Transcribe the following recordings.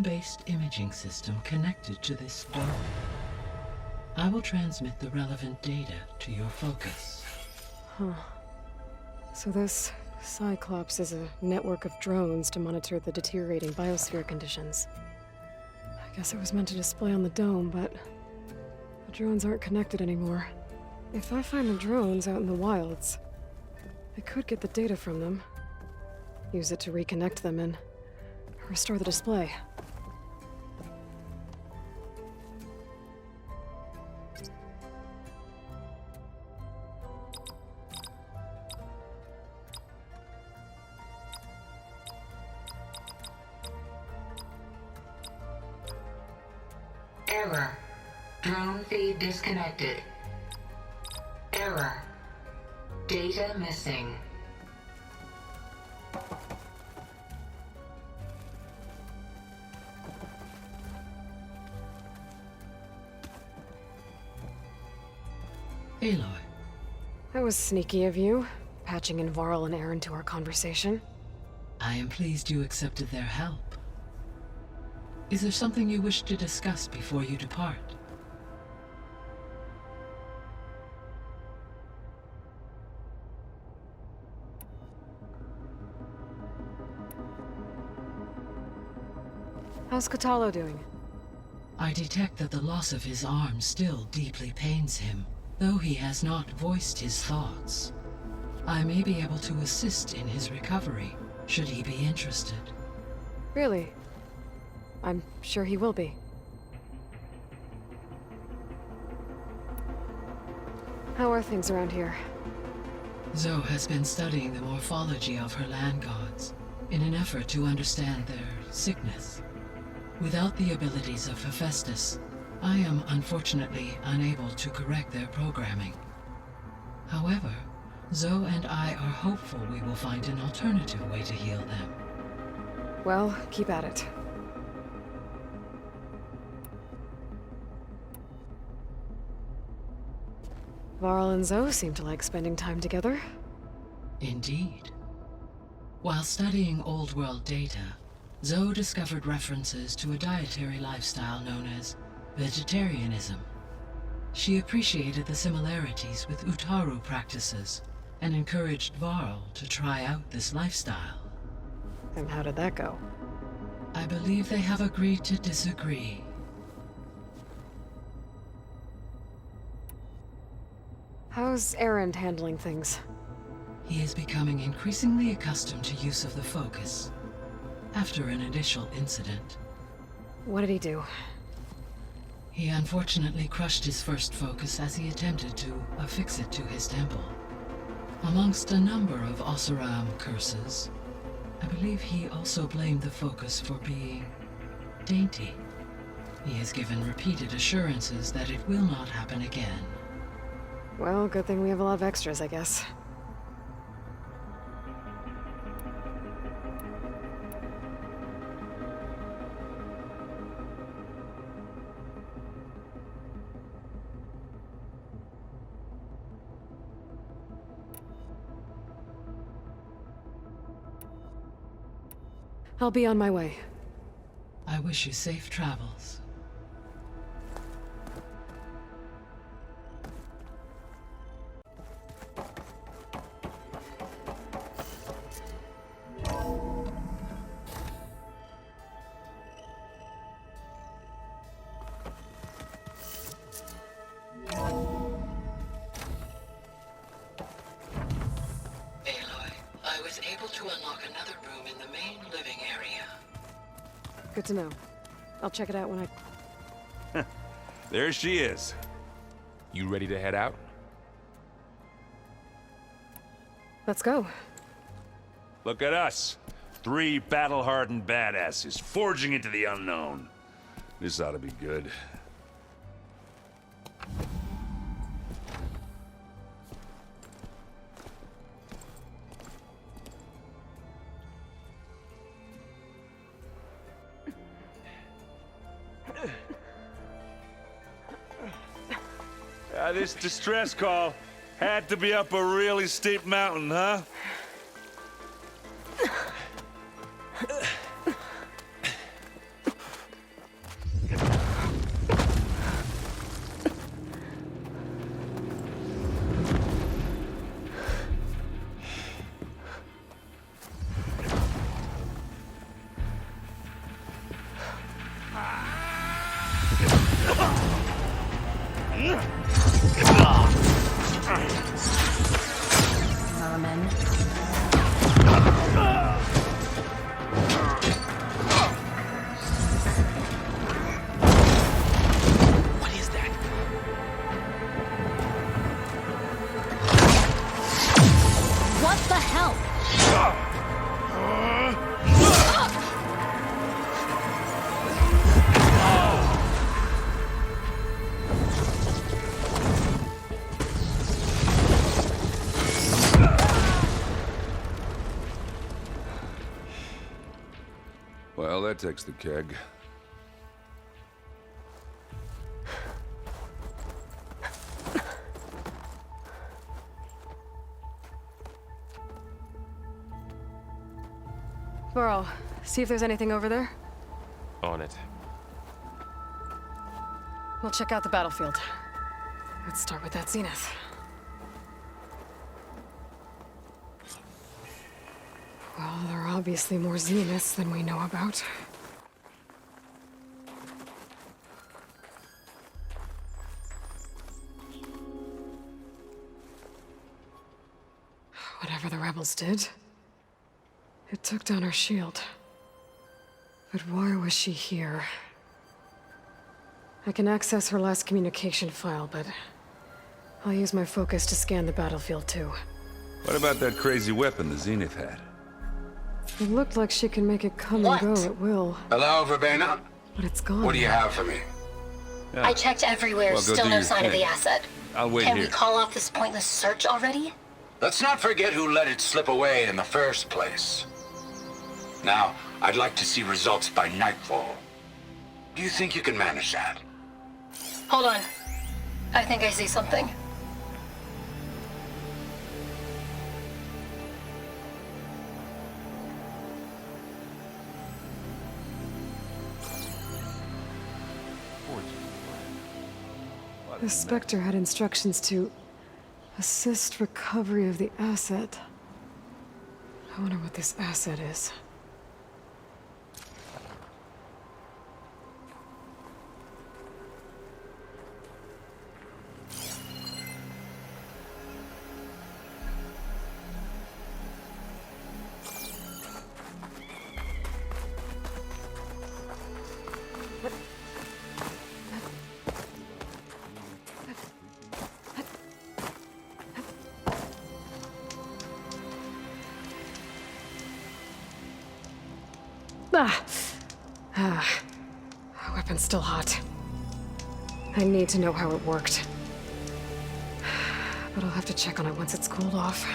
drone-based imaging system connected to this dome. I will transmit the relevant data to your focus. Huh. So this Cyclops is a network of drones to monitor the deteriorating biosphere conditions. I guess it was meant to display on the dome, but the drones aren't connected anymore. If I find the drones out in the wilds, I could get the data from them, use it to reconnect them and restore the display. Error. Drone feed disconnected. Error. Data missing. Aloy. That was sneaky of you, patching in Varl and Aaron to our conversation. I am pleased you accepted their help. Is there something you wish to discuss before you depart? How's Katalo doing? I detect that the loss of his arm still deeply pains him, though he has not voiced his thoughts. I may be able to assist in his recovery, should he be interested. Really? I'm sure he will be. How are things around here? Zoe has been studying the morphology of her land gods in an effort to understand their sickness. Without the abilities of Hephaestus, I am unfortunately unable to correct their programming. However, Zoe and I are hopeful we will find an alternative way to heal them. Well, keep at it. Varl and Zoe seem to like spending time together. Indeed. While studying Old World data, Zoe discovered references to a dietary lifestyle known as vegetarianism. She appreciated the similarities with Utaru practices and encouraged Varl to try out this lifestyle. And how did that go? I believe they have agreed to disagree. How's Aaron handling things? He is becoming increasingly accustomed to use of the focus. After an initial incident, What did he do? he unfortunately crushed his first focus as he attempted to affix it to his temple. Amongst a number of Oseram curses, I believe he also blamed the focus for being dainty. He has given repeated assurances that it will not happen again. Well, good thing we have a lot of extras, I guess. I'll be on my way. I wish you safe travels. Aloy, I was able to unlock another room in the main living area. Good to know. I'll check it out when I... There she is. You ready to head out? Let's go. Look at us. 3 battle-hardened badasses forging into the unknown. This ought to be good. This distress call had to be up a really steep mountain, huh? Vermin. What is that? What the hell? Well, that takes the keg. Burrow, see if there's anything over there. On it. We'll check out the battlefield. Let's start with that zenith. Well, there are obviously more zeniths than we know about. Whatever the rebels did, it took down our shield. But why was she here? I can access her last communication file, but I'll use my focus to scan the battlefield too. What about that crazy weapon the Zenith had? It looked like she can make it come What? and go at will, Hello, Verbena? but it's gone. What do you have for me? Yeah. I checked everywhere, Well, go still do no your sign of thing. the asset. I'll wait Can here. we call off this pointless search already? Let's not forget who let it slip away in the first place. Now, I'd like to see results by nightfall. Do you think you can manage that? Hold on. I think I see something. The Spectre had instructions to assist recovery of the asset. I wonder what this asset is. Weapon's still hot. I need to know how it worked. But I'll have to check on it once it's cooled off.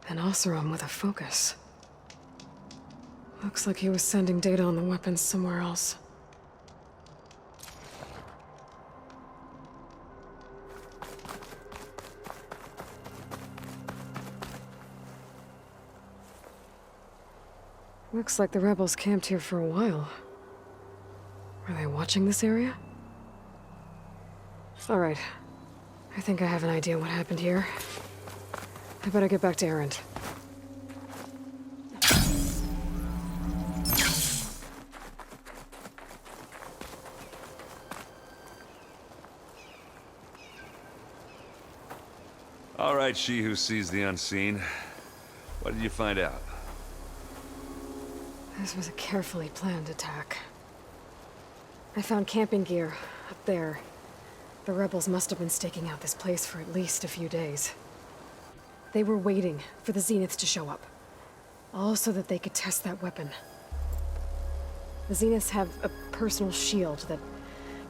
An Oseram with a focus. Looks like he was sending data on the weapons somewhere else. Looks like the rebels camped here for a while. Were they watching this area? All right. I think I have an idea what happened here. I better get back to Erend. All right, she who sees the unseen. What did you find out? This was a carefully planned attack. I found camping gear up there. The rebels must have been staking out this place for at least a few days. They were waiting for the Zeniths to show up. All so that they could test that weapon. The Zeniths have a personal shield that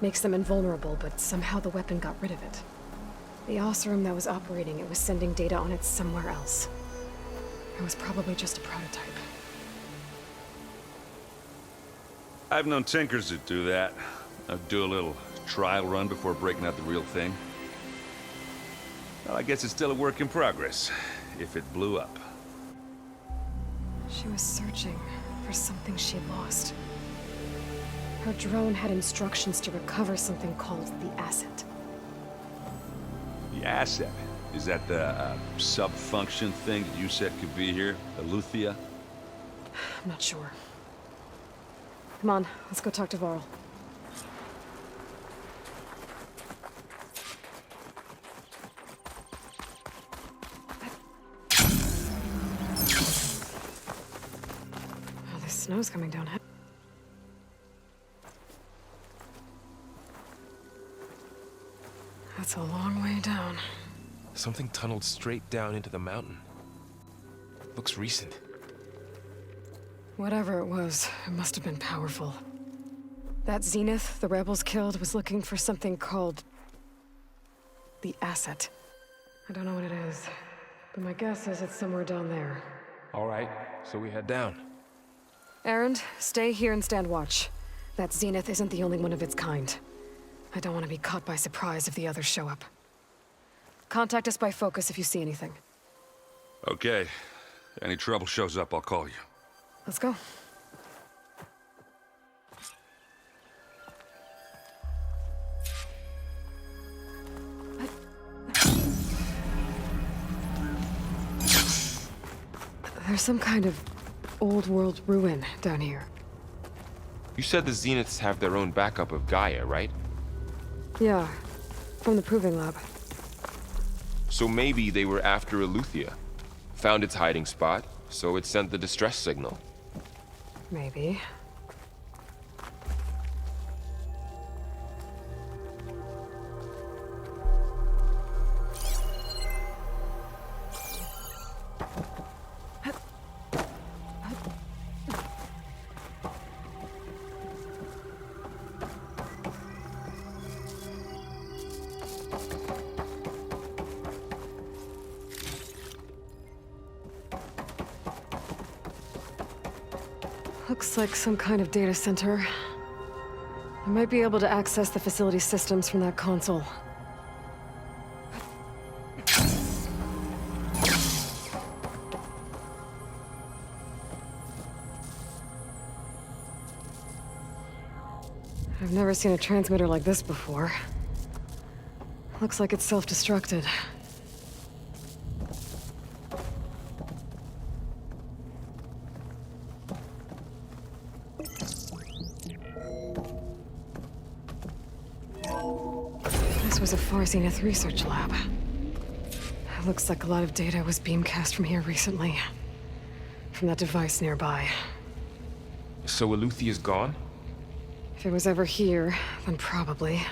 makes them invulnerable, but somehow the weapon got rid of it. The Oseram that was operating it was sending data on it somewhere else. It was probably just a prototype. I've known tinkers that do that. I'd do a little trial run before breaking out the real thing. Well, I guess it's still a work in progress, if it blew up. She was searching for something she lost. Her drone had instructions to recover something called the asset. The asset? Is that the sub-function thing that you said could be here? Eleuthia? I'm not sure. Come on, let's go talk to Varl. Oh, the snow's coming down. That's a long way down. Something tunneled straight down into the mountain. Looks recent. Whatever it was, it must have been powerful. That Zenith the rebels killed was looking for something called the asset. I don't know what it is, but my guess is it's somewhere down there. All right, so we head down. Erend, stay here and stand watch. That Zenith isn't the only one of its kind. I don't want to be caught by surprise if the others show up. Contact us by focus if you see anything. Okay. Any trouble shows up, I'll call you. Let's go. There's some kind of old world ruin down here. You said the Zeniths have their own backup of Gaia, right? Yeah, from the Proving Lab. So maybe they were after Eleuthia. Found its hiding spot, so it sent the distress signal. Maybe. Looks like some kind of data center. I might be able to access the facility systems from that console. I've never seen a transmitter like this before. Looks like it's self-destructed. This was a Far Zenith research lab. It looks like a lot of data was beamcast from here recently. From that device nearby. So Eleuthia's gone? If it was ever here, then probably.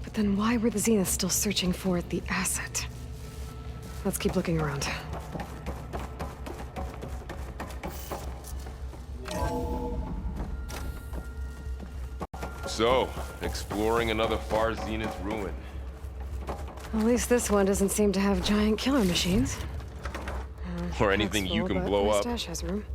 But then why were the Zeniths still searching for the asset? Let's keep looking around. So, exploring another Far Zenith ruin. At least this one doesn't seem to have giant killer machines. Or anything That's you full, can but blow my up. stash has room.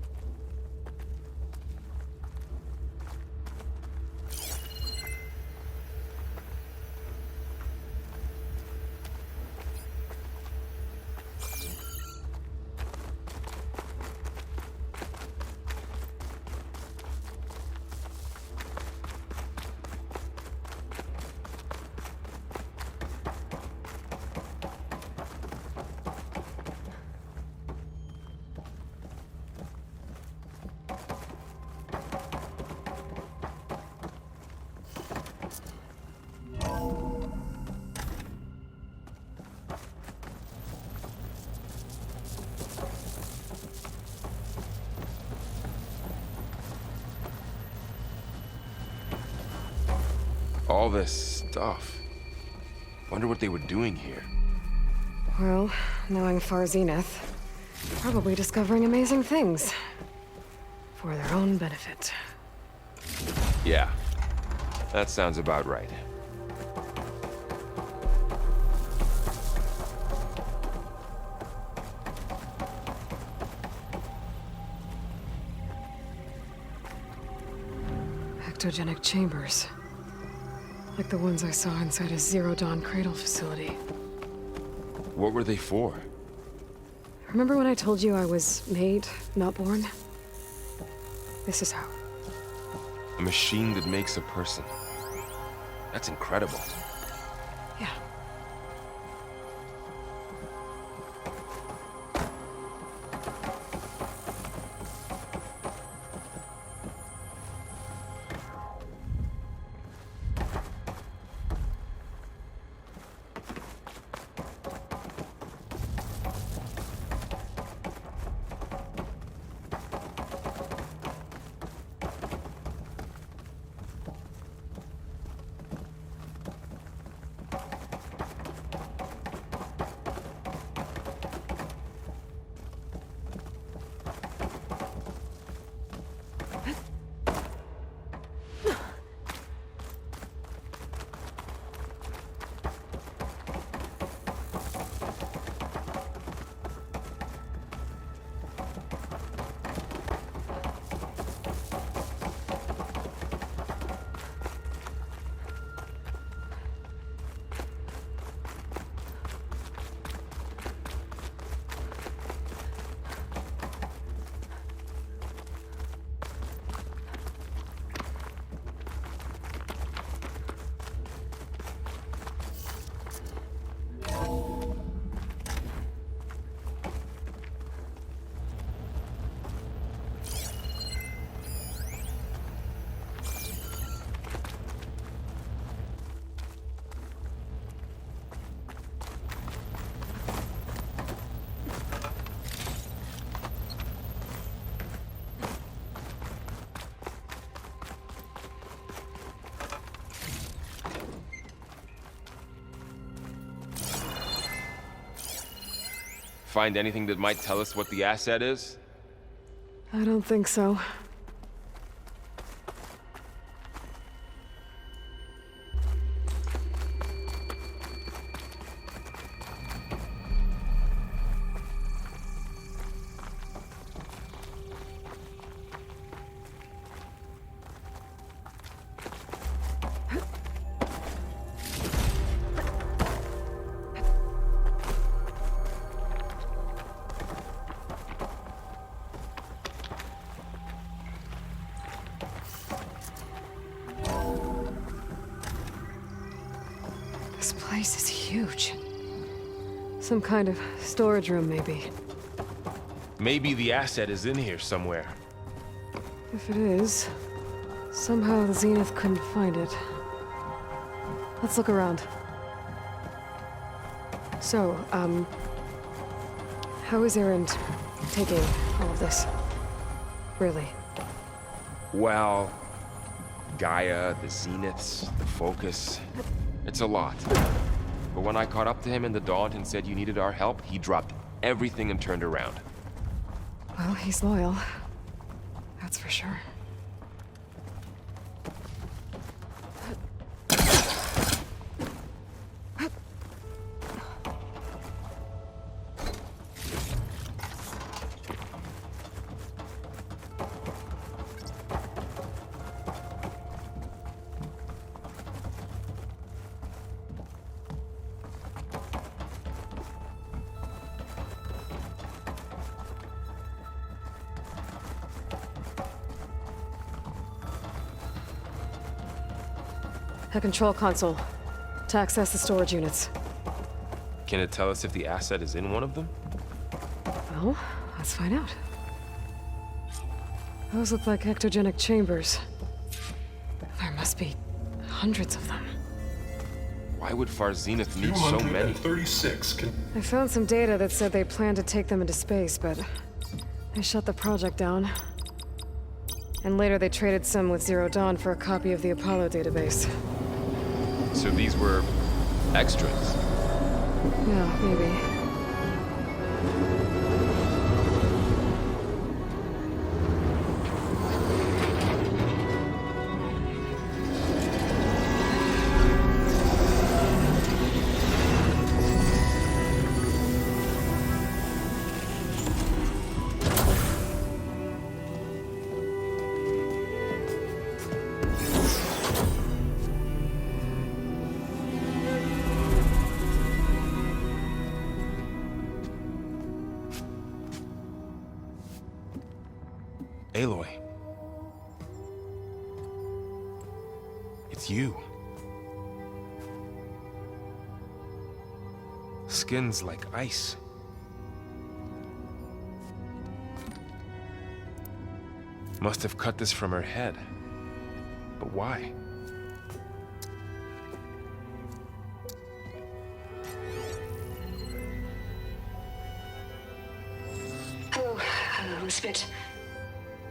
All this stuff. Wonder what they were doing here. Well, knowing Far Zenith, probably discovering amazing things. For their own benefit. Yeah, that sounds about right. Ectogenic chambers. Like the ones I saw inside a Zero Dawn cradle facility. What were they for? Remember when I told you I was made, not born? This is how. A machine that makes a person. That's incredible. Yeah. Find anything that might tell us what the asset is? I don't think so. This place is huge. Some kind of storage room, maybe. Maybe the asset is in here somewhere. If it is, somehow the Zenith couldn't find it. Let's look around. So, how is Erend taking all of this? Really? Well, Gaia, the Zeniths, the Focus. It's a lot. But when I caught up to him in the Daunt and said you needed our help, he dropped everything and turned around. Well, he's loyal. That's for sure. A control console to access the storage units. Can it tell us if the asset is in one of them? Well, let's find out. Those look like ectogenic chambers. There must be hundreds of them. Why would Far Zenith need so many? 236. I found some data that said they planned to take them into space, but they shut the project down. And later they traded some with Zero Dawn for a copy of the Apollo database. So these were extras. Yeah, maybe. Aloy. It's you. Skin's like ice. Must have cut this from her head. But why? Hello, Spit.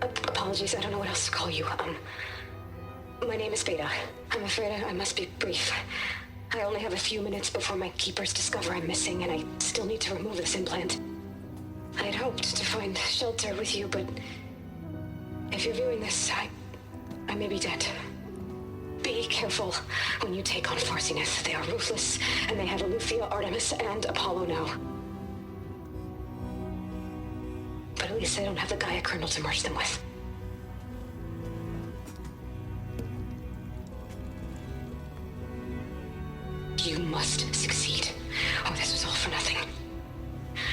Apologies, I don't know what else to call you. My name is Veda. I'm afraid I must be brief. I only have a few minutes before my keepers discover I'm missing, and I still need to remove this implant. I had hoped to find shelter with you, but if you're viewing this, I may be dead. Be careful when you take on Far Zenith. They are ruthless, and they have Aletheia, Artemis, and Apollo now. But at least I don't have the Gaia kernel to merge them with. You must succeed, or this was all for nothing.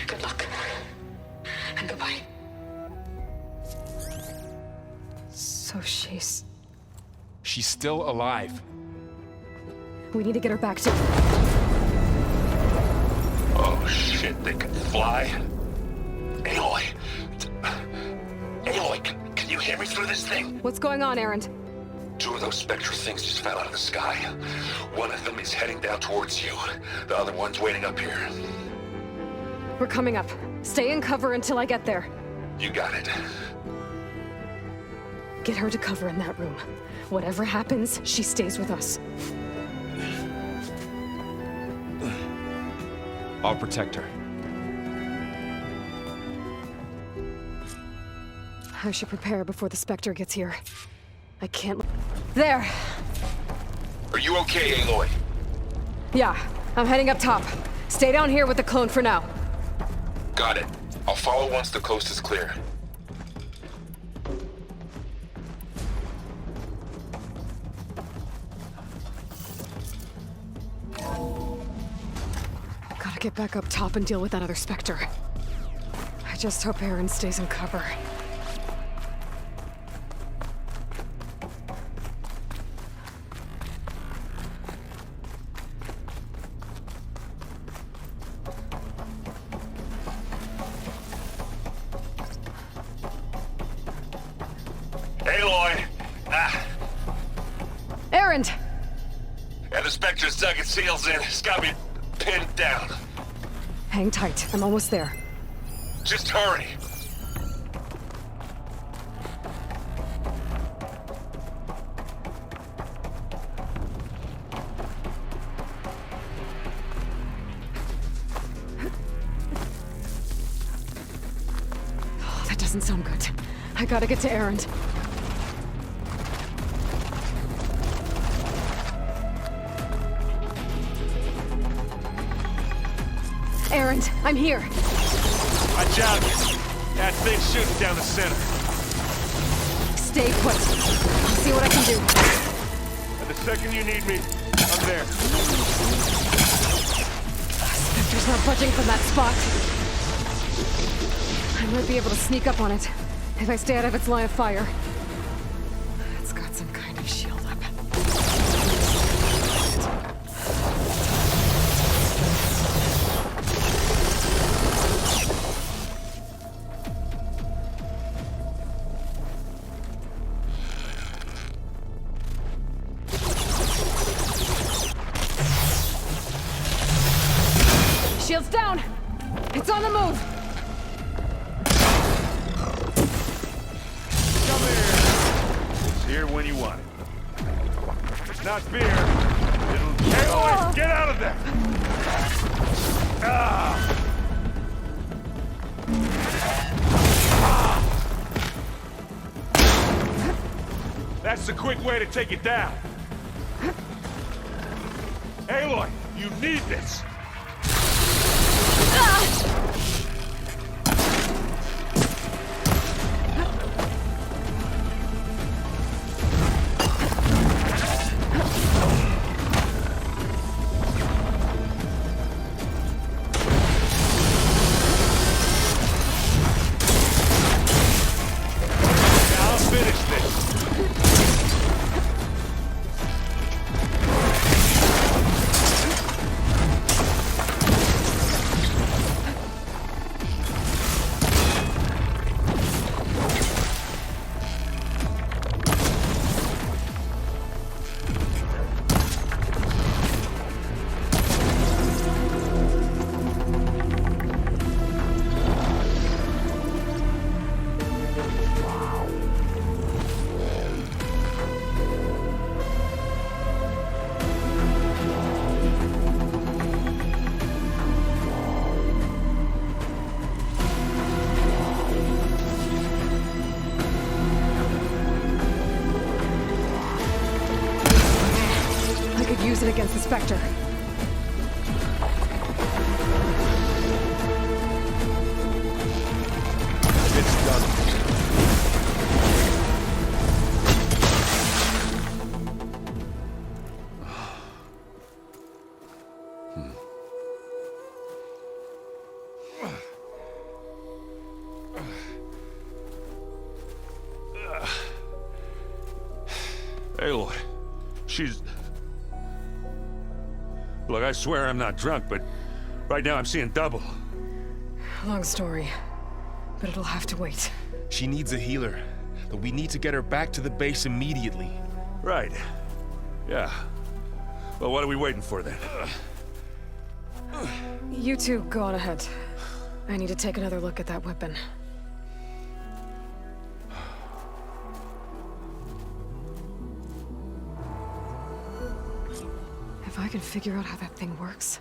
Good luck. And goodbye. So she's... She's still alive. We need to get her back to... Oh shit, they can fly? Aloy! Aloy, can you hear me through this thing? What's going on, Erend? Two of those spectral things just fell out of the sky. One of them is heading down towards you. The other one's waiting up here. We're coming up. Stay in cover until I get there. You got it. Get her to cover in that room. Whatever happens, she stays with us. I'll protect her. I should prepare before the Spectre gets here. I can't... There! Are you okay, Aloy? Yeah, I'm heading up top. Stay down here with the clone for now. Got it. I'll follow once the coast is clear. Gotta get back up top and deal with that other Spectre. I just hope Aaron stays in cover. Aloy! Aaron! And the Spectre's dug its heels in. It's got me pinned down. Hang tight, I'm almost there. Just hurry. Oh, that doesn't sound good. I gotta get to Aaron. Aaron, I'm here. Watch out. That thing's shooting down the center. Stay put. I'll see what I can do. And the second you need me, I'm there. Spectre's not budging from that spot. I might be able to sneak up on it if I stay out of its line of fire. It's got some kind of shield up. Shield's down! It's on the move! Come here. It's here when you want it. It's not fear. It'll... Aloy, get out of there! Ah! That's the quick way to take it down. Aloy, you need this. I'll finish this. Use it against the Spectre. It's done. Aloy, she's... Look, I swear I'm not drunk, but right now I'm seeing double. Long story, but it'll have to wait. She needs a healer, but we need to get her back to the base immediately. Right. Yeah. Well, what are we waiting for then? You two go on ahead. I need to take another look at that weapon. If I can figure out how that thing works,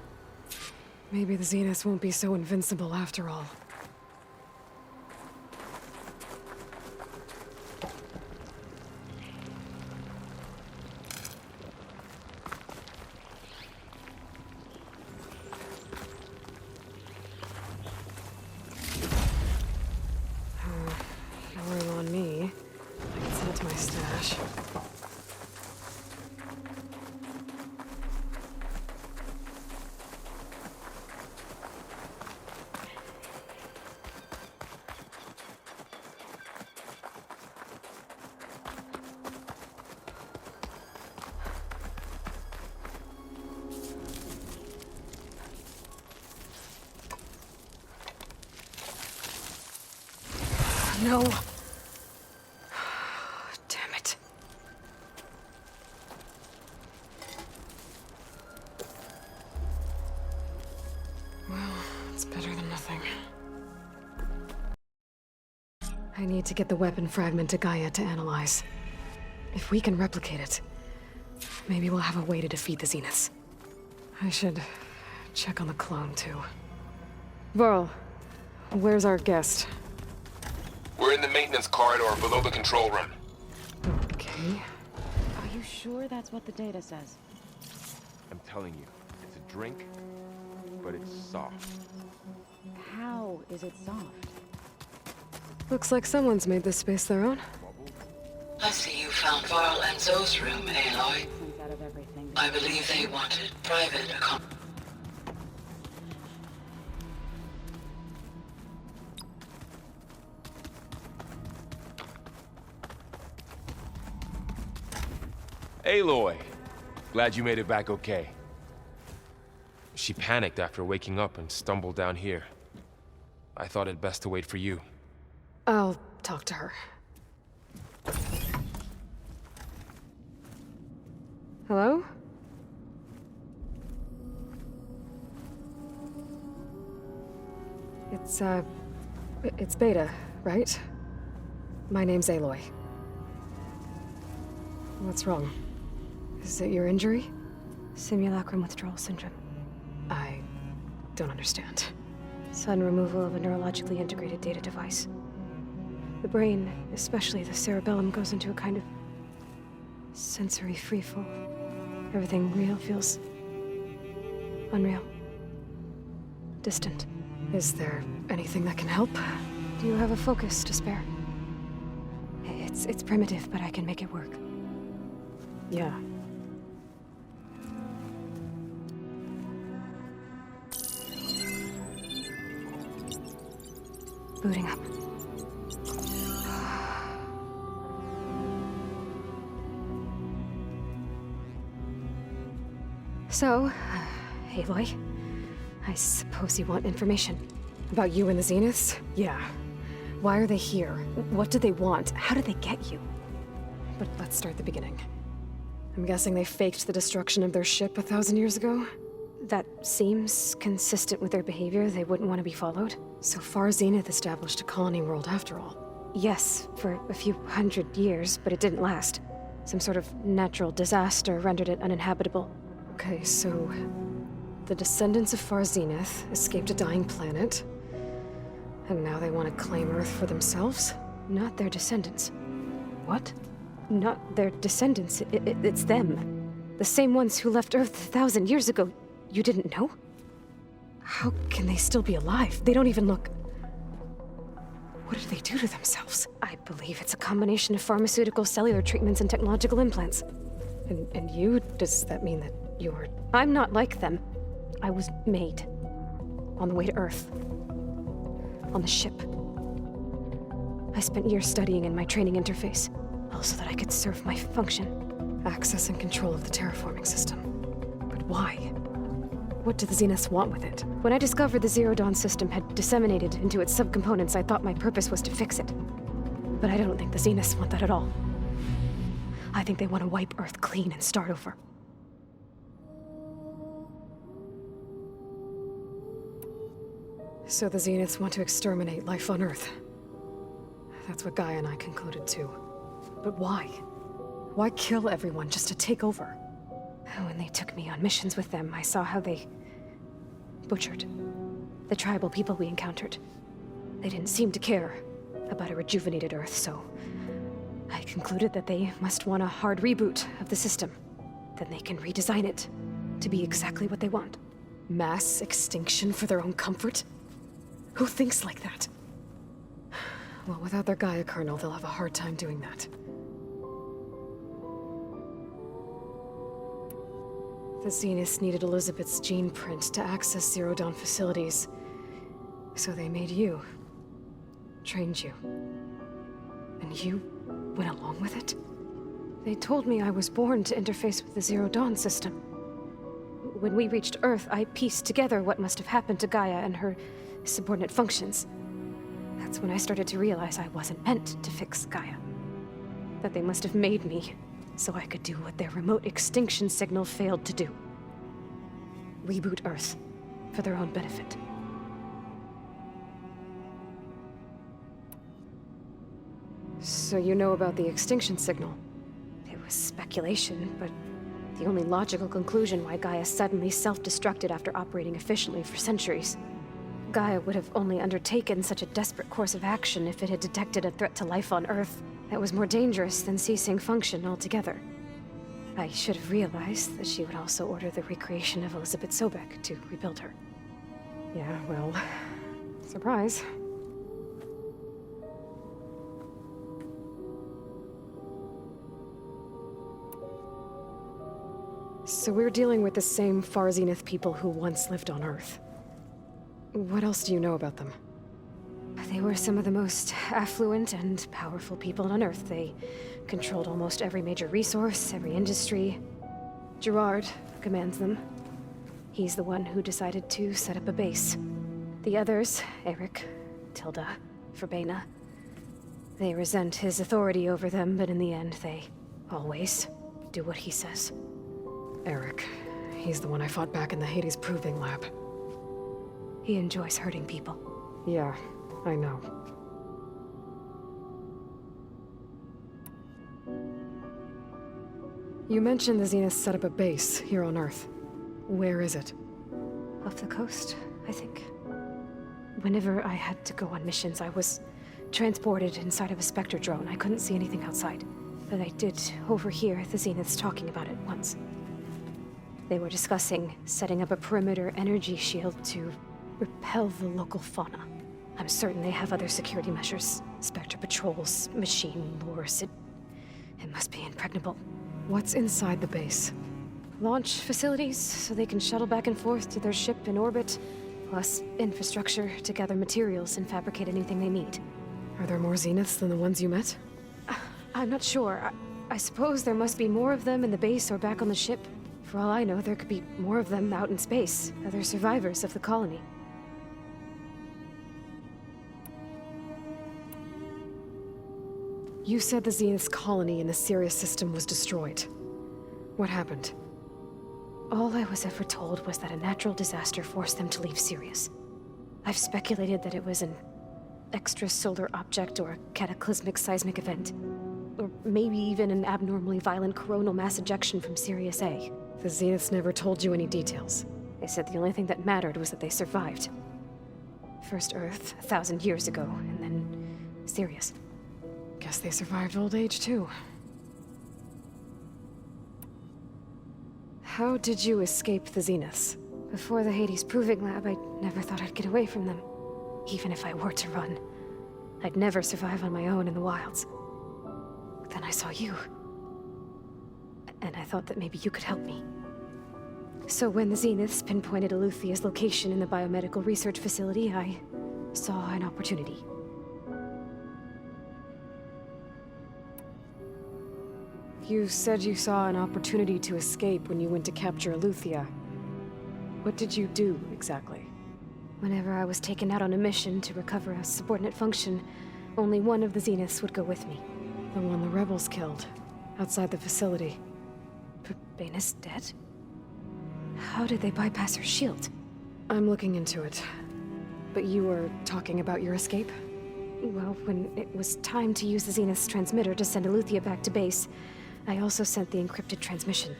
maybe the Zeniths won't be so invincible after all. no. Damn it. Well, it's better than nothing. I need to get the weapon fragment to Gaia to analyze. If we can replicate it, maybe we'll have a way to defeat the Zeniths. I should check on the clone, too. Varl, where's our guest? We're in the maintenance corridor below the control room. Okay. Are you sure that's what the data says? I'm telling you, it's a drink, but it's soft. How is it soft? Looks like someone's made this space their own. I see you found Varl and Zoe's room, Aloy. Sense out of everything. I believe they wanted private accommodation. Aloy! Glad you made it back okay. She panicked after waking up and stumbled down here. I thought it best to wait for you. I'll talk to her. Hello? It's Beta, right? My name's Aloy. What's wrong? Is it your injury? Simulacrum withdrawal syndrome. I don't understand. Sudden removal of a neurologically integrated data device. The brain, especially the cerebellum, goes into a kind of sensory freefall. Everything real feels unreal. Distant. Is there anything that can help? Do you have a focus to spare? It's primitive, but I can make it work. Yeah. Booting up. So, Aloy, I suppose you want information. About you and the Zeniths? Yeah. Why are they here? What do they want? How did they get you? But let's start at the beginning. I'm guessing they faked the destruction of their ship 1,000 years ago? That seems consistent with their behavior. They wouldn't want to be followed. So far, Zenith established a colony world after all. Yes, for a few hundred years, but it didn't last. Some sort of natural disaster rendered it uninhabitable. Okay, so the descendants of Far Zenith escaped a dying planet, and now they want to claim Earth for themselves? Not their descendants. What? Not their descendants. It's them. The same ones who left Earth 1,000 years ago. You didn't know? How can they still be alive? They don't even look... What did they do to themselves? I believe it's a combination of pharmaceutical, cellular treatments, and technological implants. And you? Does that mean that you're... I'm not like them. I was made. On the way to Earth. On the ship. I spent years studying in my training interface, all so that I could serve my function. Access and control of the terraforming system. But why? What do the Zeniths want with it? When I discovered the Zero Dawn system had disseminated into its subcomponents, I thought my purpose was to fix it. But I don't think the Zeniths want that at all. I think they want to wipe Earth clean and start over. So the Zeniths want to exterminate life on Earth. That's what Gaia and I concluded too. But why? Why kill everyone just to take over? When they took me on missions with them, I saw how they butchered the tribal people we encountered. They didn't seem to care about a rejuvenated Earth, so I concluded that they must want a hard reboot of the system. Then they can redesign it to be exactly what they want. Mass extinction for their own comfort? Who thinks like that? Well, without their Gaia kernel, they'll have a hard time doing that. The Zeniths needed Elizabeth's gene print to access Zero Dawn facilities. So they made you. Trained you. And you went along with it? They told me I was born to interface with the Zero Dawn system. When we reached Earth, I pieced together what must have happened to Gaia and her subordinate functions. That's when I started to realize I wasn't meant to fix Gaia. That they must have made me so I could do what their remote extinction signal failed to do. Reboot Earth for their own benefit. So you know about the extinction signal? It was speculation, but the only logical conclusion why Gaia suddenly self-destructed after operating efficiently for centuries. Gaia would have only undertaken such a desperate course of action if it had detected a threat to life on Earth that was more dangerous than ceasing function altogether. I should have realized that she would also order the recreation of Elizabeth Sobek to rebuild her. Yeah, well, surprise. So we're dealing with the same Far Zenith people who once lived on Earth. What else do you know about them? They were some of the most affluent and powerful people on Earth. They controlled almost every major resource, every industry. Gerard commands them. He's the one who decided to set up a base. The others, Eric, Tilda, Verbena, they resent his authority over them, but in the end, they always do what he says. Eric. He's the one I fought back in the Hades Proving Lab. He enjoys hurting people. Yeah, I know. You mentioned the Zenith set up a base here on Earth. Where is it? Off the coast, I think. Whenever I had to go on missions, I was transported inside of a Spectre drone. I couldn't see anything outside. But I did overhear the Zeniths talking about it once. They were discussing setting up a perimeter energy shield to repel the local fauna. I'm certain they have other security measures. Spectre patrols, machine lures. It must be impregnable. What's inside the base? Launch facilities, so they can shuttle back and forth to their ship in orbit, plus infrastructure to gather materials and fabricate anything they need. Are there more Zeniths than the ones you met? I'm not sure. I suppose there must be more of them in the base or back on the ship. For all I know, there could be more of them out in space, other survivors of the colony. You said the Zenith's colony in the Sirius system was destroyed. What happened? All I was ever told was that a natural disaster forced them to leave Sirius. I've speculated that it was an extrasolar object or a cataclysmic seismic event. Or maybe even an abnormally violent coronal mass ejection from Sirius A. The Zeniths never told you any details. They said the only thing that mattered was that they survived. First Earth, 1,000 years ago, and then Sirius. Guess they survived old age, too. How did you escape the Zeniths? Before the Hades Proving Lab, I never thought I'd get away from them. Even if I were to run, I'd never survive on my own in the wilds. But then I saw you. And I thought that maybe you could help me. So when the Zeniths pinpointed Eluthia's location in the biomedical research facility, I saw an opportunity. You said you saw an opportunity to escape when you went to capture Eluthia. What did you do, exactly? Whenever I was taken out on a mission to recover a subordinate function, only one of the Zeniths would go with me. The one the rebels killed, outside the facility. Baina's dead? How did they bypass her shield? I'm looking into it. But you were talking about your escape? Well, when it was time to use the Zenith's transmitter to send Eluthia back to base, I also sent the encrypted transmission.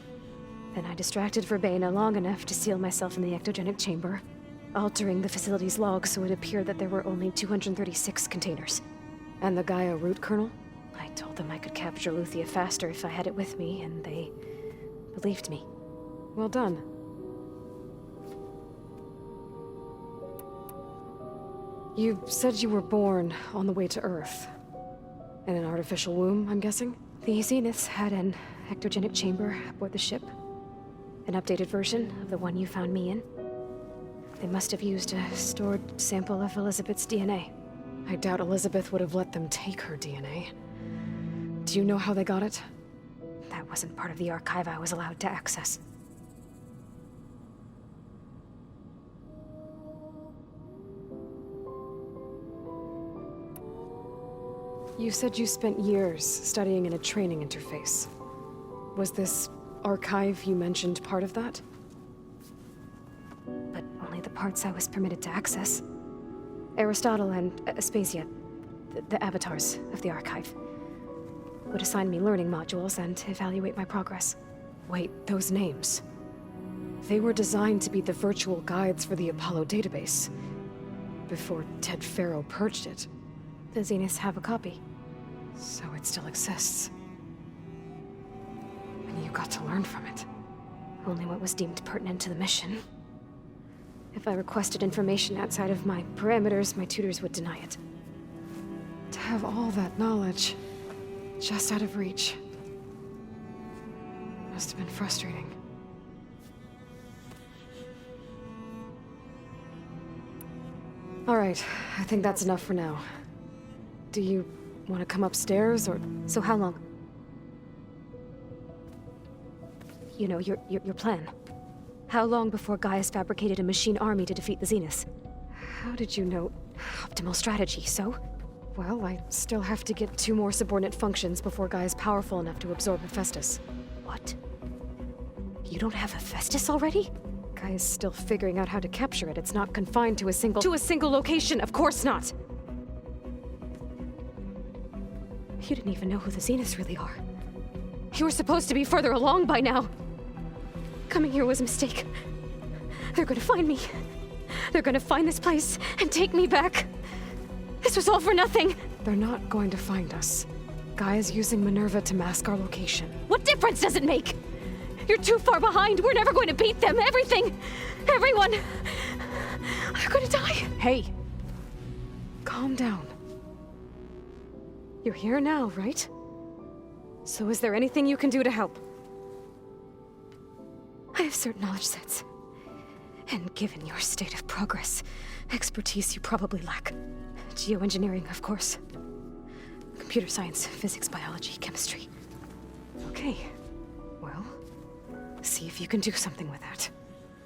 Then I distracted Verbena long enough to seal myself in the ectogenic chamber, altering the facility's log so it appeared that there were only 236 containers. And the Gaia root kernel? I told them I could capture Eluthia faster if I had it with me, and they believed me. Well done. You said you were born on the way to Earth. In an artificial womb, I'm guessing? The Zeniths had an ectogenic chamber aboard the ship. An updated version of the one you found me in. They must have used a stored sample of Elizabeth's DNA. I doubt Elizabeth would have let them take her DNA. Do you know how they got it? That wasn't part of the archive I was allowed to access. You said you spent years studying in a training interface. Was this archive you mentioned part of that? But only the parts I was permitted to access. Aristotle and Aspasia, the avatars of the archive, would assign me learning modules and evaluate my progress. Wait, those names. They were designed to be the virtual guides for the Apollo database. Before Ted Faro purged it. The Zeniths have a copy. So it still exists. And you got to learn from it. Only what was deemed pertinent to the mission. If I requested information outside of my parameters, my tutors would deny it. To have all that knowledge, just out of reach. Must have been frustrating. All right, I think that's enough for now. Do you want to come upstairs, or...? So how long? You know, your plan. How long before Gaius fabricated a machine army to defeat the Zeniths? How did you know? Optimal strategy, so? Well, I still have to get 2 more subordinate functions before Gaia's powerful enough to absorb Hephaestus. What? You don't have Hephaestus already? Gaia's still figuring out how to capture it. It's not confined to a single... To a single location! Of course not! You didn't even know who the Zeniths really are. You were supposed to be further along by now! Coming here was a mistake. They're gonna find me. They're gonna find this place and take me back. This was all for nothing! They're not going to find us. Gaia's using Minerva to mask our location. What difference does it make? You're too far behind! We're never going to beat them! Everything! Everyone! They're gonna die! Hey! Calm down. You're here now, right? So is there anything you can do to help? I have certain knowledge sets. And given your state of progress, expertise you probably lack. Geoengineering, of course. Computer science, physics, biology, chemistry. Okay. Well, see if you can do something with that.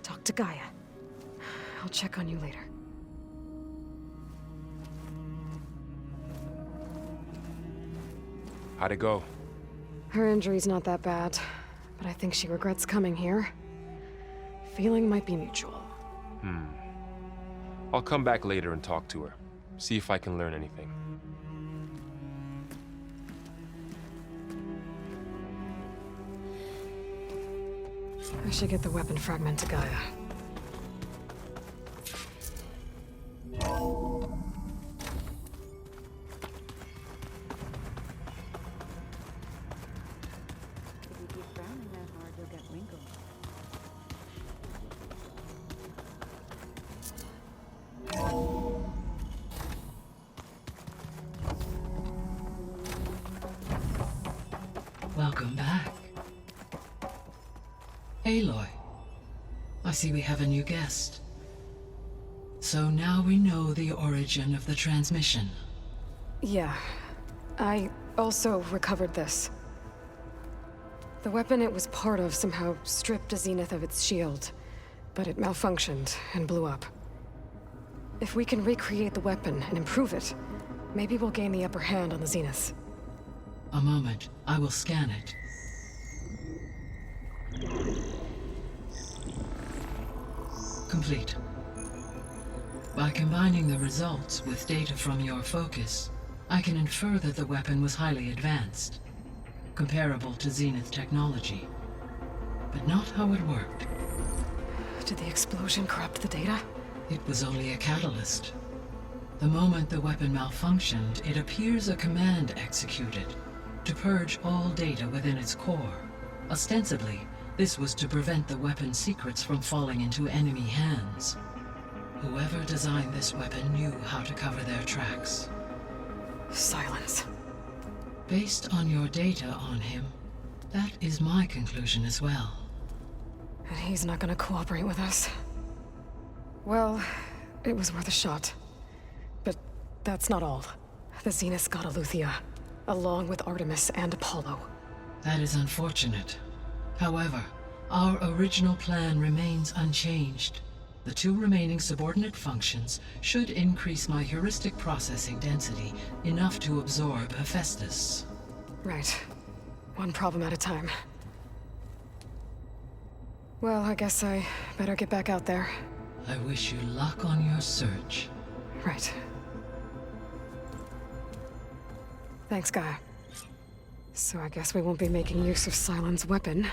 Talk to Gaia. I'll check on you later. How'd it go? Her injury's not that bad, but I think she regrets coming here. Feeling might be mutual. I'll come back later and talk to her. See if I can learn anything. I should get the weapon fragment to Gaia. If you keep frowning that hard, you'll get wrinkles. Welcome back. Aloy, I see we have a new guest. So now we know the origin of the transmission. Yeah. I also recovered this. The weapon it was part of somehow stripped a Zenith of its shield, but it malfunctioned and blew up. If we can recreate the weapon and improve it, maybe we'll gain the upper hand on the Zeniths. A moment, I will scan it. Complete. By combining the results with data from your focus, I can infer that the weapon was highly advanced, comparable to Zenith technology, but not how it worked. Did the explosion corrupt the data? It was only a catalyst. The moment the weapon malfunctioned, it appears a command executed to purge all data within its core. Ostensibly, this was to prevent the weapon's secrets from falling into enemy hands. Whoever designed this weapon knew how to cover their tracks. Silence. Based on your data on him, that is my conclusion as well. And he's not gonna cooperate with us. Well, it was worth a shot. But that's not all. The Zeniths got Aletheia, along with Artemis and Apollo. That is unfortunate. However, our original plan remains unchanged. The 2 remaining subordinate functions should increase my heuristic processing density enough to absorb Hephaestus. Right. One problem at a time. Well, I guess I better get back out there. I wish you luck on your search. Right. Thanks, Gaia. So I guess we won't be making use of Cylon's weapon.